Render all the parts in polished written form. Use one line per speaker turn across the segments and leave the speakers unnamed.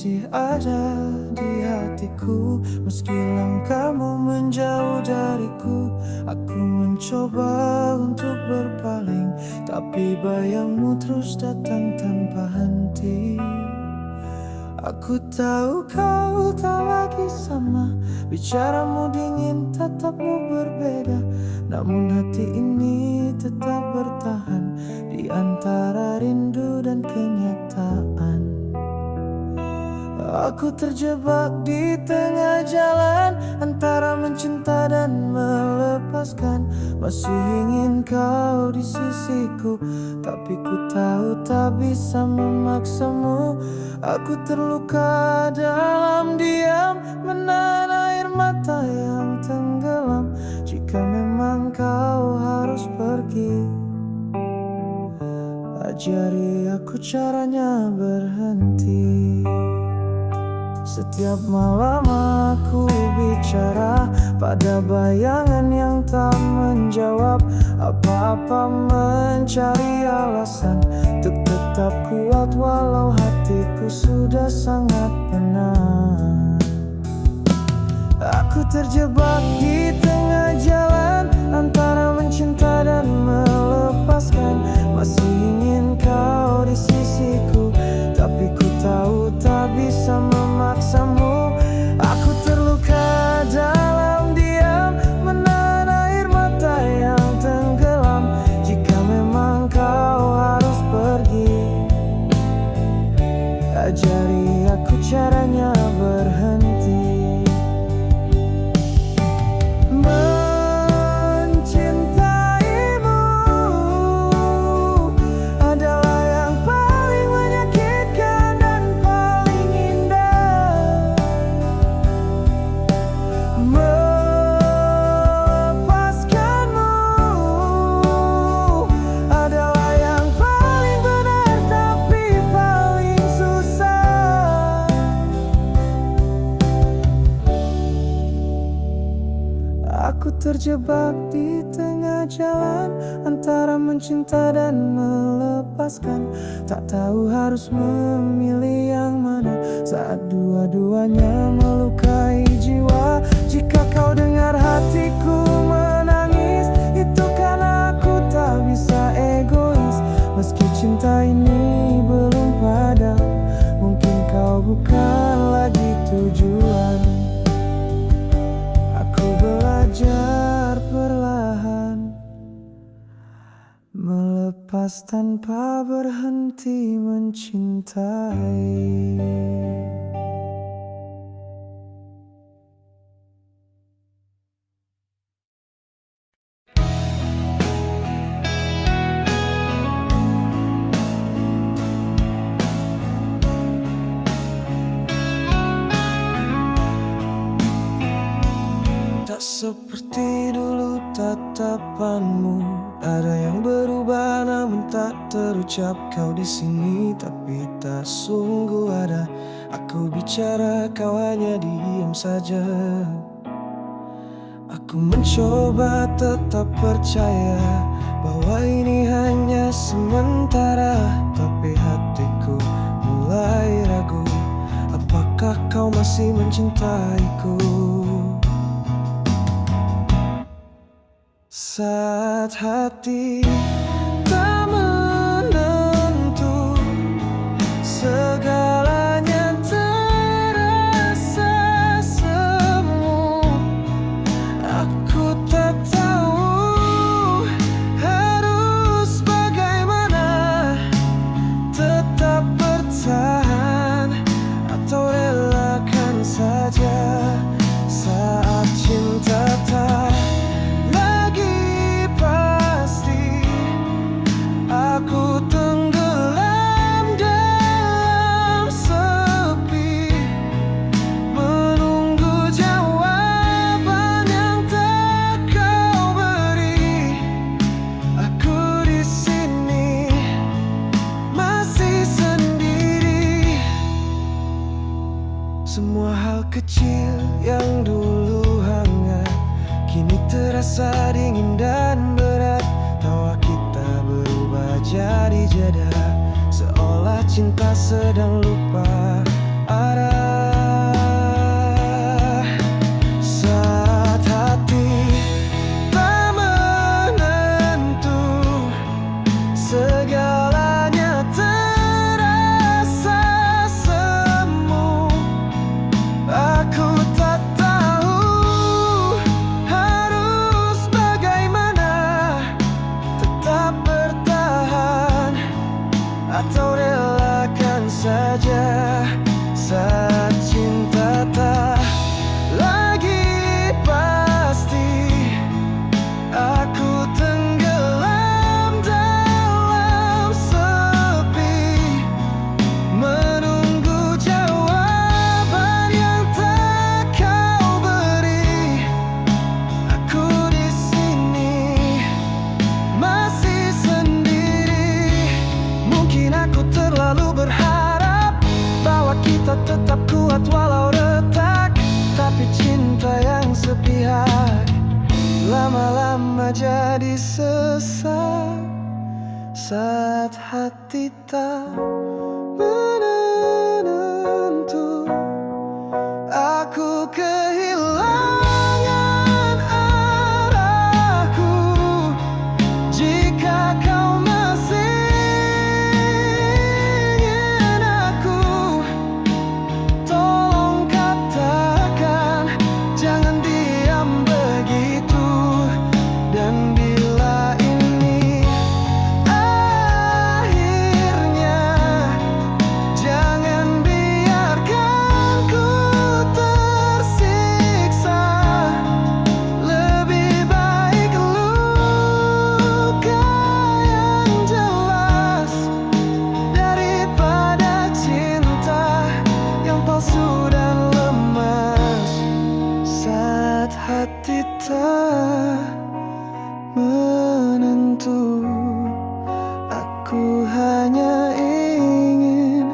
masih ada di hatiku. Meski langkahmu menjauh dariku, aku mencoba untuk berpaling, tapi bayangmu terus datang tanpa henti. Aku tahu kau tak lagi sama, bicaramu dingin, tatapmu berbeda. Namun hati ini tetap bertahan di antara rindu dan kenyataan. Aku terjebak di tengah jalan antara mencinta dan melepaskan. Masih ingin kau di sisiku, tapi ku tahu tak bisa memaksamu. Aku terluka dalam diam, menahan air mata yang tenggelam. Jika memang kau harus pergi, ajari aku caranya berhenti. Setiap malam aku bicara pada bayangan yang tak menjawab apa-apa, mencari alasan untuk tetap kuat walau hatiku sudah sangat penat. Aku terjebak di tengah jalan antara mencinta dan melepaskan. Masih ingin kau di sisiku, tapi ku tahu tak bisa memaksamu. Aku terluka dalam diam, menahan air mata yang tenggelam. Jika memang kau harus pergi, ajari aku caranya berhenti. Aku terjebak di tengah jalan antara mencinta dan melepaskan. Tak tahu harus memilih yang mana saat dua-duanya melukai jiwa. Jika kau dengar hatiku menangis, itu karena aku tak bisa egois. Meski cinta ini belum padam, mungkin kau bukan lagi tujuan. Belajar perlahan, melepas tanpa berhenti mencintai. Seperti dulu tatapanmu, ada yang berubah namun tak terucap. Kau di sini tapi tak sungguh ada. Aku bicara kau hanya diam saja. Aku mencoba tetap percaya bahwa ini hanya sementara, tapi hatiku mulai ragu. Apakah kau masih mencintaiku? Saat hati tak menentu, segalanya terasa semu. Aku tak tahu harus bagaimana, tetap bertahan atau relakan saja. Saat cinta tak semua hal kecil yang dulu hangat kini terasa dingin dan berat. Tawa kita berubah jadi jeda, seolah cinta sedang lupa marah. Saat hati tak menentu, segalanya terasa semu. Aku tak tahu harus bagaimana, tetap bertahan atau relakan saja. Saat cinta tak lagi pasti, aku tenggelam dalam sepi, menunggu jawaban yang tak kau beri. Aku di sini masih sendiri. Mungkin aku terlalu berharap bahwa kita tetap kuat walau retak, tapi cinta yang sepihak lama-lama jadi sesak. Saat hati tak menentu, aku kehilangan arahku. Jika kau masih ingin aku, tolong katakan, jangan diam begitu. Dan bila ini akhirnya, jangan biarkan ku tersiksa. Lebih baik luka yang jelas daripada cinta yang palsu dan lemas. Saat hati tak menentu, aku hanya ingin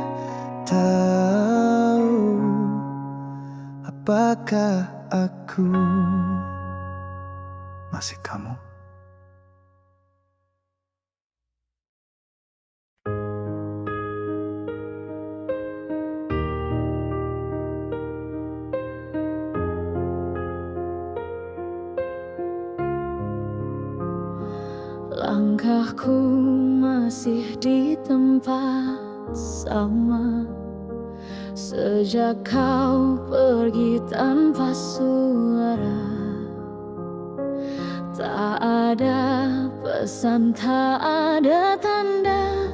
tahu, apakah aku masih kamu?
Langkahku masih di tempat sama, sejak kau pergi tanpa suara. Tak ada pesan, tak ada tanda,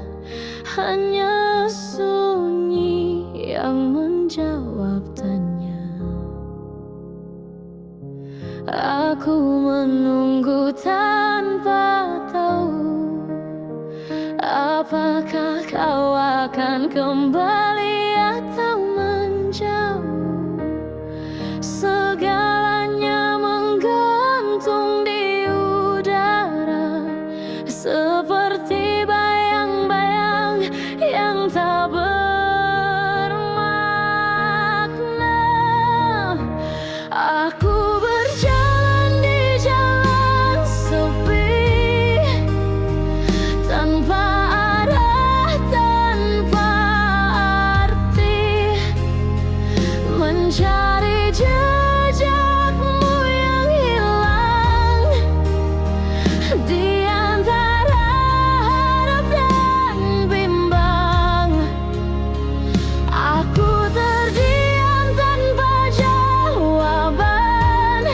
hanya sunyi yang menjawab tanya. Aku menunggu tanpa tahu apakah kau akan kembali atau menjauh. Segalanya menggantung di udara, seperti bayang-bayang yang tak bermakna. Aku berjalan di jalan sepi, tanpa arah, tanpa arti, mencari jejakmu yang hilang di antara harap dan bimbang. Aku terdiam tanpa jawaban,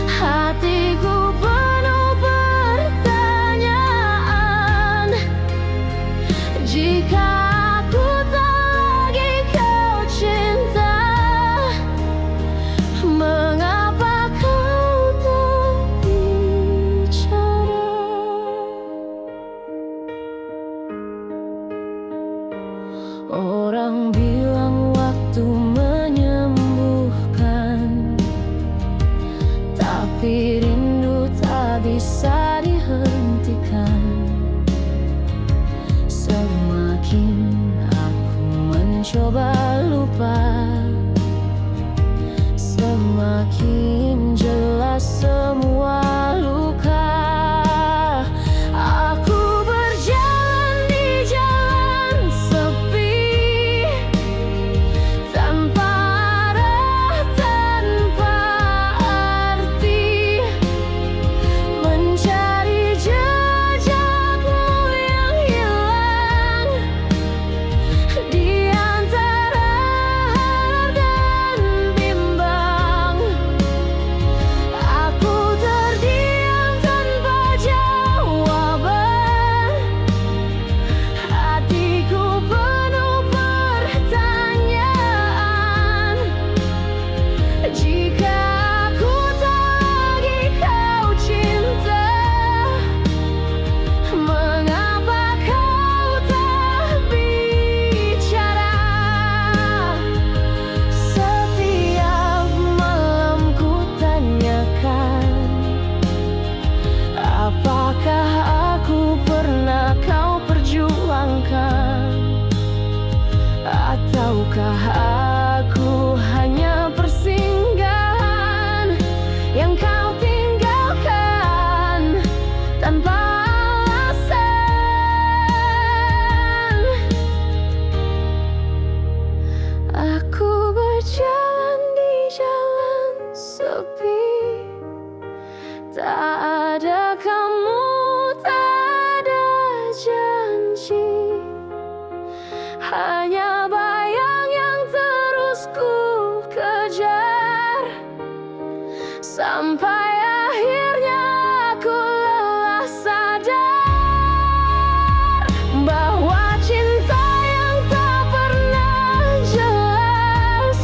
hatiku penuh pertanyaan. Jika aku tak lagi kau cinta, mengapa kau tak bicara? Orang bilang waktu menyembuhkan, tapi rindu tak bisa dihentikan. Semakin aku mencoba lupa, semakin jelas semua luka. Aku berjalan di jalan sepi, Sampai akhirnya aku lelah sadar bahwa cinta yang tak pernah jelas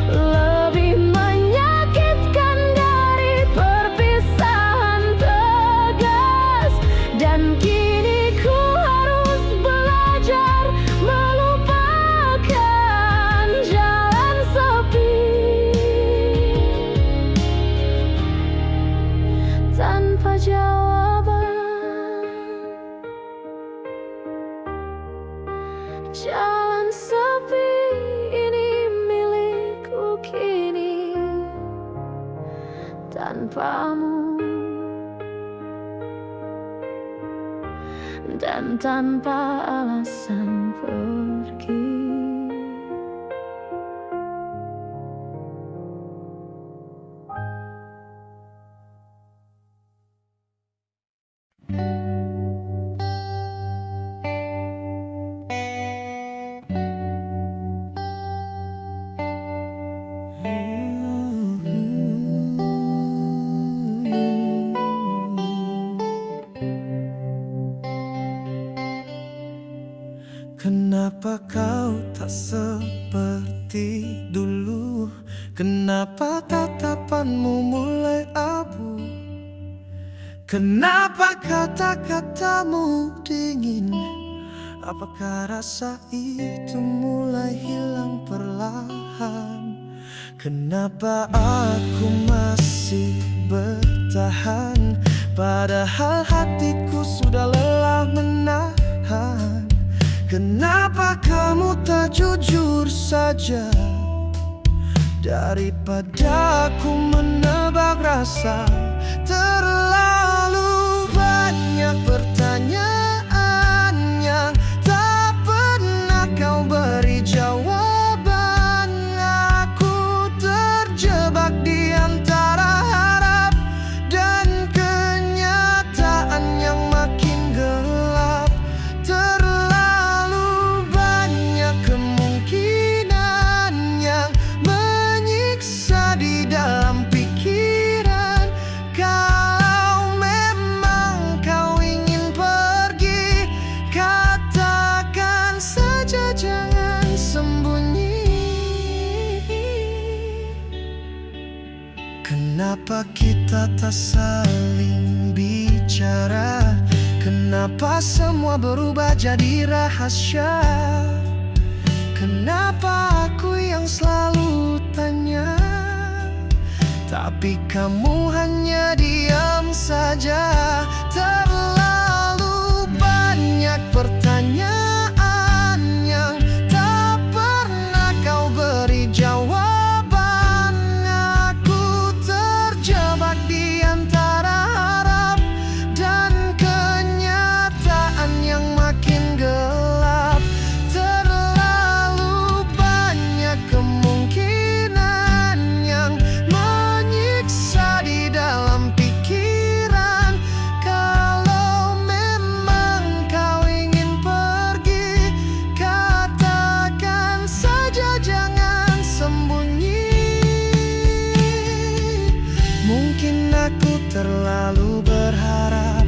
lebih menyakitkan dari perpisahan tegas. Dan kini ku harus belajar melupakan jalan sepi tanpa jawaban. Jalan sepi ini milikku kini tanpamu dan tanpa alasan pergi.
Kenapa kau tak seperti dulu? Kenapa tatapanmu mulai abu? Kenapa kata-katamu dingin? Apakah rasa itu mulai hilang perlahan? Kenapa aku masih bertahan, padahal hatiku sudah lelah menahan? Kenapa kamu tak jujur saja? Daripada aku menebak rasa, terlalu banyak pertanyaan yang tak pernah kau beri jawaban. Aku terjebak di antara harap dan kenyataan yang makin gelap. Terlalu banyak kemungkinan yang menyiksa di dalam pikiran. Kalau memang kau ingin pergi, katakan saja, jangan sembunyi. Kenapa kita tak saling bicara? Kenapa semua berubah jadi rahasia? Kenapa aku yang selalu tanya, tapi kamu hanya diam saja? Terlalu banyak pertanyaan yang tak pernah kau beri jawaban. Aku terjebak di antara harap dan kenyataan yang makin gelap. Terlalu banyak kemungkinan yang menyiksa di dalam pikiran. Kalau memang kau ingin pergi, katakan saja, jangan sembunyi. Mungkin aku terlalu berharap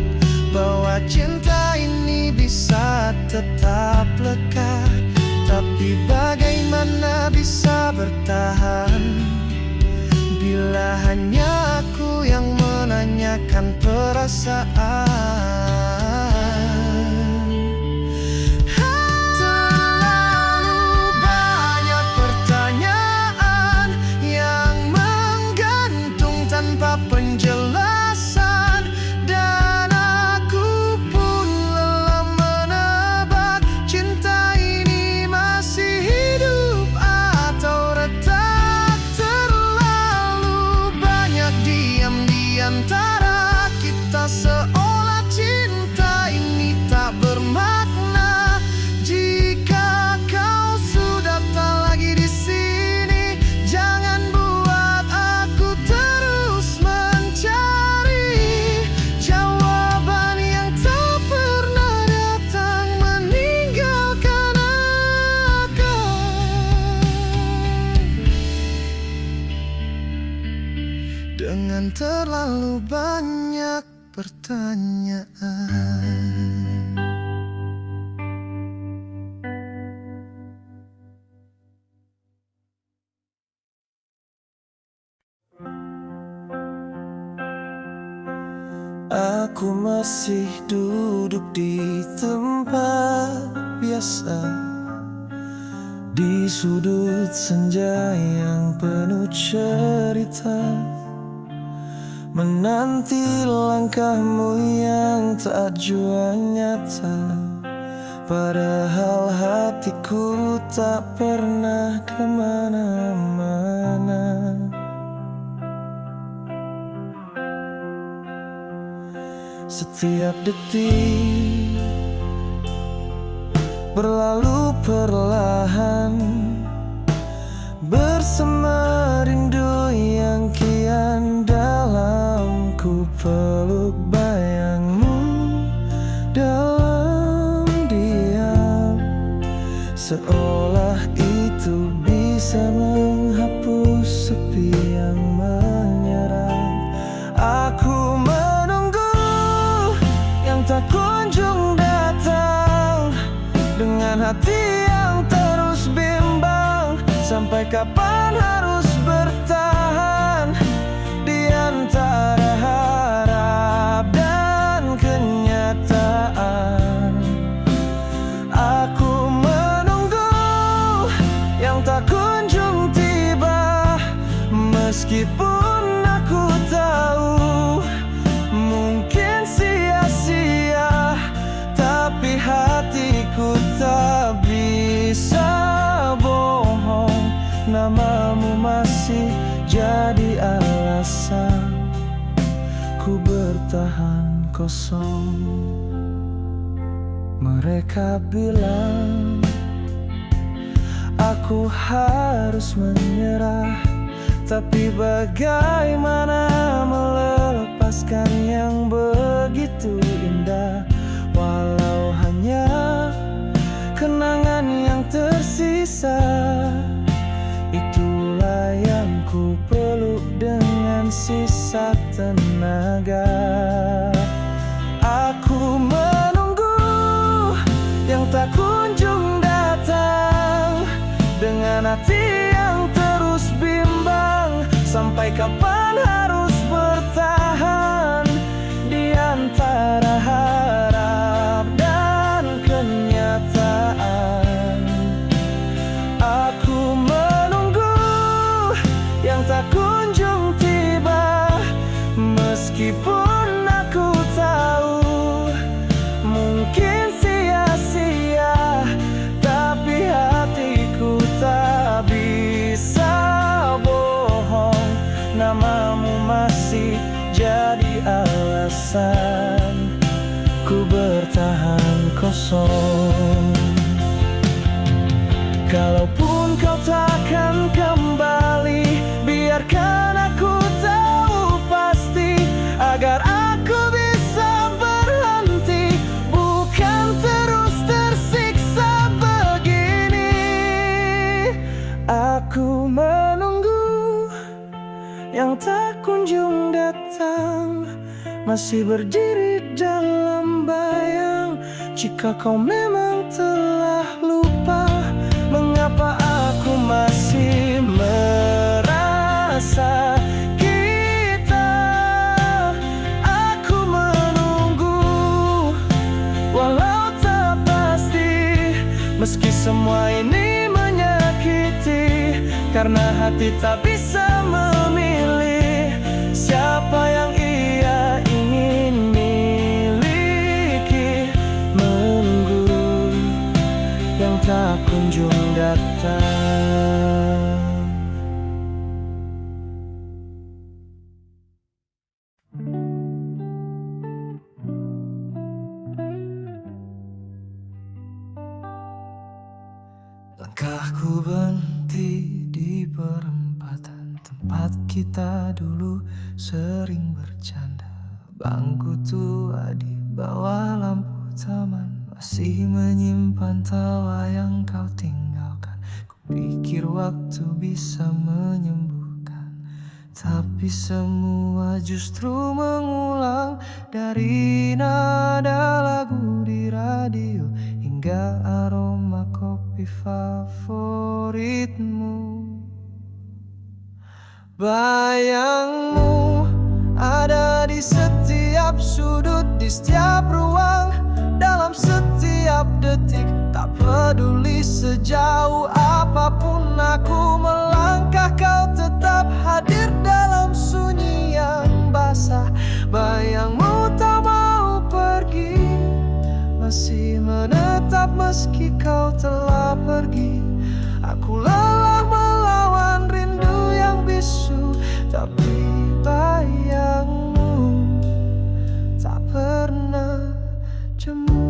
bahwa cinta ini bisa tetap lekat, tapi bagaimana bisa bertahan bila hanya aku yang menanyakan perasaan? Terlalu banyak pertanyaan yang menggantung tanpa penjelasan, dan aku pun lelah menebak cinta ini masih hidup atau retak. Terlalu banyak diam di antara kita, seolah cinta dengan terlalu banyak pertanyaan. Aku masih duduk di tempat biasa, di sudut senja yang penuh cerita, menanti langkahmu yang tak jua nyata. Padahal hatiku tak pernah kemana-mana. Setiap detik berlalu perlahan, bersama rindu yang kian dalam. Ku peluk bayangmu dalam diam, seolah itu bisa menghapus sepi yang menyerang. Aku menunggu yang tak kunjung datang, dengan hati yang terus bimbang. Sampai kapan harus bertahan di antara harap dan kenyataan? Aku menunggu yang tak kunjung tiba, meskipun aku tahu mungkin sia-sia, tapi hatiku tak bisa bohong. Namamu masih jadi alasan ku bertahan kosong. Mereka bilang aku harus menyerah, tapi bagaimana melepaskan yang begitu indah? Walau hanya kenangan yang tersisa, itulah yang ku peluk dengan sisa tenaga. Aku menunggu yang tak kunjung datang, dengan hati yang terus bimbang. Sampai kapan harus bertahan di antara harap dan kenyataan? Aku menunggu yang tak kunjung tiba, meskipun aku tahu mungkin sia-sia, tapi hatiku tak bisa bohong. Namamu masih jadi alasan ku bertahan kosong. Kalaupun kau takkan kembali, biarkan aku tahu pasti, agar aku bisa berhenti, bukan terus tersiksa begini. Aku menunggu yang tak kunjung datang, masih berdiri dalam bayang. Jika kau memang telah lupa, mengapa aku masih merasa kita? Aku menunggu walau tak pasti, meski semua ini menyakiti, karena hati tak bisa memilih siapa yang ia ingin miliki. Menunggu yang tak kunjung datang. Langkahku berhenti di perempatan tempat kita dulu sering bercanda. Bangku tua di bawah lampu taman masih menyimpan tawa yang kau tinggalkan. Kupikir waktu bisa menyembuhkan, Tapi semua justru mengulang, dari nada lagu di radio hingga aroma kopi favoritmu. Bayangmu ada di setiap sudut, di setiap ruang, dalam setiap detik. Tak peduli sejauh apapun aku melangkah, kau tetap hadir dalam sunyi yang basah. Bayangmu tak mau pergi, masih menetap meski kau telah pergi. Aku lelah melawan rindu yang bisu, tapi bayangmu tak pernah jemu.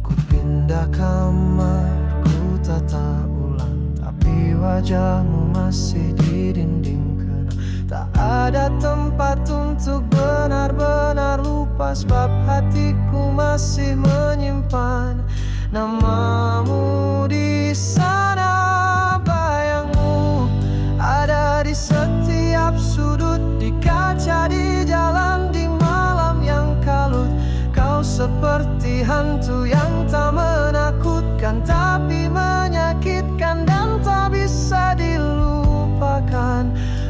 Ku pindah kamar, ku tata ulang, tapi wajahmu masih di dinding kenang. Tak ada tempat untuk benar-benar lupa, sebab hatiku masih menyimpan namamu di sana. Bayangmu ada di setiap sudut, di kaca, di jalan, di malam yang kalut. Kau seperti hantu yang tak menakutkan, tapi menyakitkan dan tak bisa dilupakan.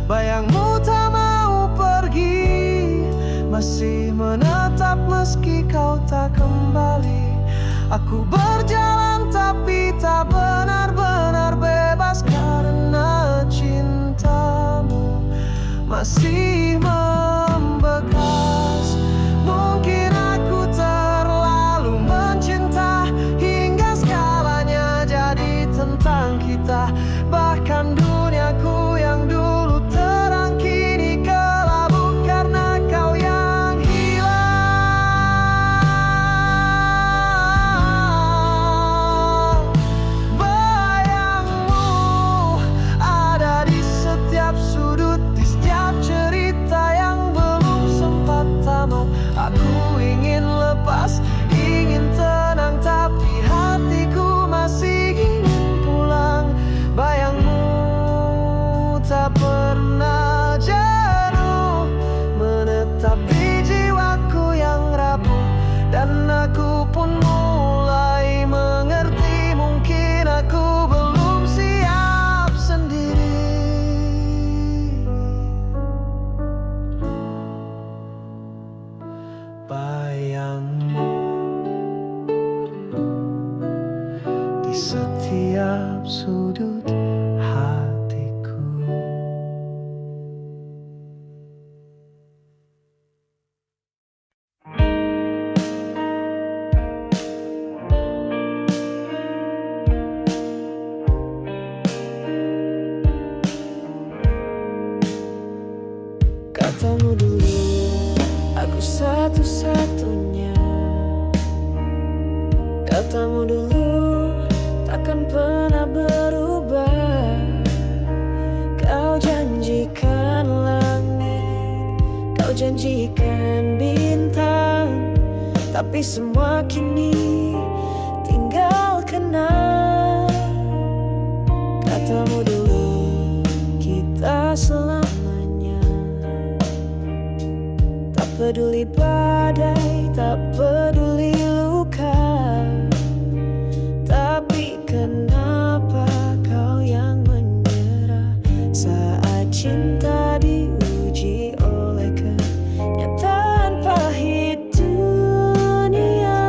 Bayangmu tak mau pergi, masih menetap meski kau tak kembali. Aku berjalan tapi tak benar-benar bebas, karena cintamu masih membekas. Mungkin aku terlalu mencinta, hingga segalanya jadi tentang kita. Bahkan duniaku yang dulu terang kini kelabu, karena kau yang hilang. Bayangmu ada di setiap sudut, di setiap cerita yang belum sempat tamat. Aku ingin lepas, ingin tenang, tapi hatiku masih ingin pulang. Bayangmu tak pernah jenuh, menetap di jiwaku yang rapuh. Dan aku pun mulai mengerti, mungkin aku belum siap sendiri. Bayangmu di setiap sudut hatiku. Katamu dulu aku satu-satunya. Katamu dulu takkan pernah berubah. Kau janjikan langit, kau janjikan bintang, tapi semua kini tinggal kenang. Katamu dulu kita selamanya. Tak peduli badai, tak peduli luka, tapi kenapa kau yang menyerah saat cinta diuji oleh kenyataan pahit dunia.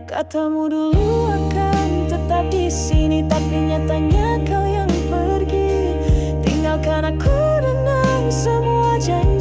Katamu dulu akan tetap di sini, tapi nyatanya kau yang pergi, tinggalkan aku dengan semua janji.